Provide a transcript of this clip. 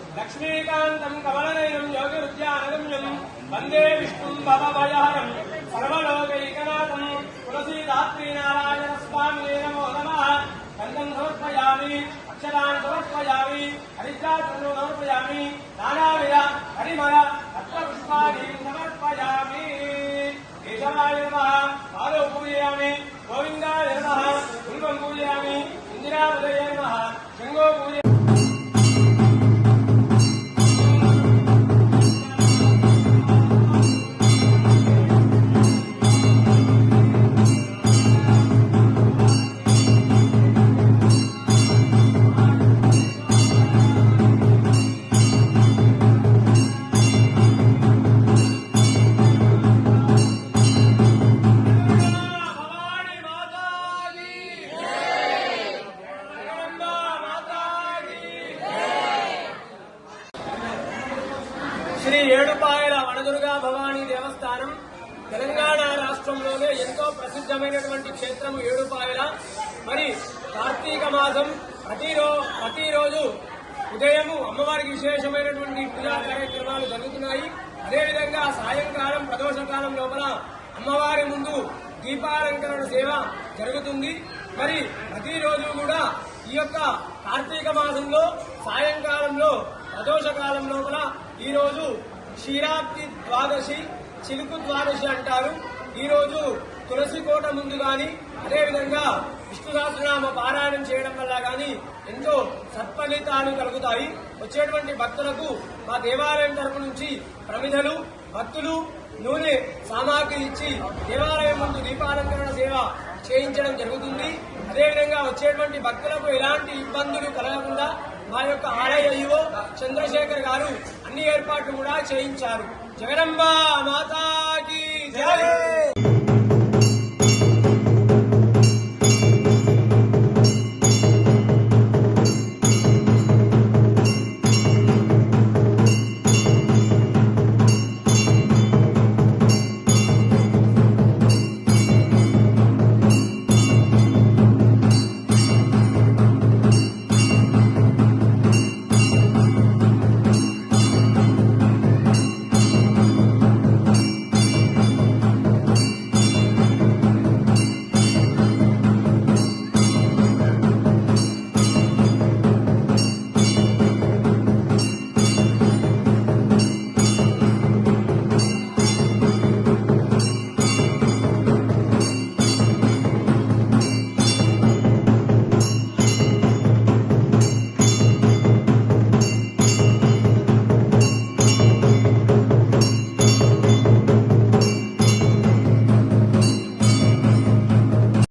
लक्ष्मीकान्तं कमलनयनं योगिरुद्यानगम्यं वन्दे विष्णुं भवभयहरं सर्वलोकैकनाथं तुलसीदात्रीनारायणस्वामिने नमो नमः। गन्धं समर्पयामि, अक्षरान् समर्पयामि, हरिद्राचूर्णं समर्पयामि, नानाविध परिमल रत्नपुष्पाणि समर्पयामि। केशवाय नमः पादौ पूजयामि, गोविन्दाय नमः पुष्पं पूजयामि, इन्दिरावदये नमः शृङ्गो पूजयामि। శ్రీ ఏడుపాయల వనదుర్గా భవానీ దేవస్థానం తెలంగాణ రాష్ట్రంలోనే ఎంతో ప్రసిద్ధమైనటువంటి క్షేత్రం ఏడుపాయల. మరి కార్తీక మాసం ప్రతిరోజు ఉదయము అమ్మవారికి విశేషమైనటువంటి పూజా కార్యక్రమాలు జరుగుతున్నాయి. అదేవిధంగా సాయంకాలం ప్రదోషకాలం లోపల అమ్మవారి ముందు దీపాలంకరణ సేవ జరుగుతుంది. మరి ప్రతిరోజు కూడా ఈ యొక్క కార్తీక మాసంలో సాయంకాలంలో ప్రదోషకాలం లోపల ఈ రోజు క్షీరాబ్ది ద్వాదశి, చిలుకు ద్వాదశి అంటారు. ఈ రోజు తులసి కోట ముందు గాని అదేవిధంగా విష్ణు సహస్రనామ పారాయణం చేయడం వల్ల గాని ఎంతో సత్ఫలితాలు కలుగుతాయి. వచ్చేటువంటి భక్తులకు మా దేవాలయం తరపు నుంచి ప్రమిదలు, భక్తులు నూనె సామాగ్రి ఇచ్చి దేవాలయం ముందు దీపాలంకరణ సేవ చేయించడం జరుగుతుంది. అదేవిధంగా వచ్చేటువంటి భక్తులకు ఎలాంటి ఇబ్బందులు కలగకుండా మా యొక్క ఆలయ ఈవో చంద్రశేఖర్ గారు అన్ని ఏర్పాట్లు కూడా చేయించారు. జగదంబ మాతాకి జై.